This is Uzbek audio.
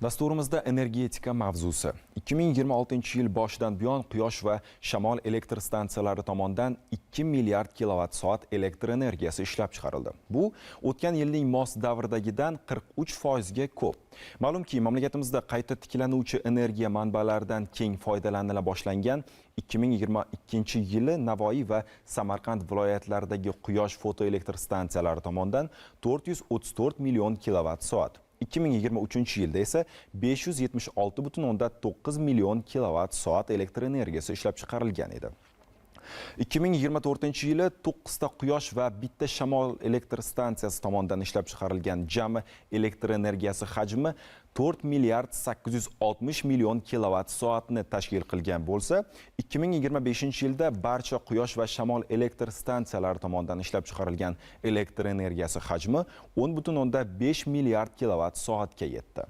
Dasturimizda energetika mavzusi. 2026-yil boshidan buyon quyosh va shamol elektr stansiyalari tomonidan 2 milliard kilovatt-soat elektr energiyasi ishlab chiqarildi. Bu o'tgan yilning mos davridagidan 43% ga ko'p. Ma'lumki, mamlakatimizda qayta tiklanuvchi energiya manbalaridan keng foydalanila boshlangan 2022-yili Navoiy va Samarqand viloyatlaridagi quyosh fotoelektr stansiyalari tomonidan 434 million kilovatt-soat. 2023-yilda esa 576,9 million kilovatt-soat elektr energiyasi ishlab chiqarilgan edi. 2024-yili 9 ta quyosh va bitta shamol elektr stansiyasi tomonidan ishlab chiqarilgan jami elektr energiyasi hajmi 4 milliard 860 million kilovatt-soatni tashkil qilgan bo'lsa, 2025-yilda barcha quyosh va shamol elektr stansiyalari tomonidan ishlab chiqarilgan elektr energiyasi hajmi 10,5 milliard kilovatt-soatga yetdi.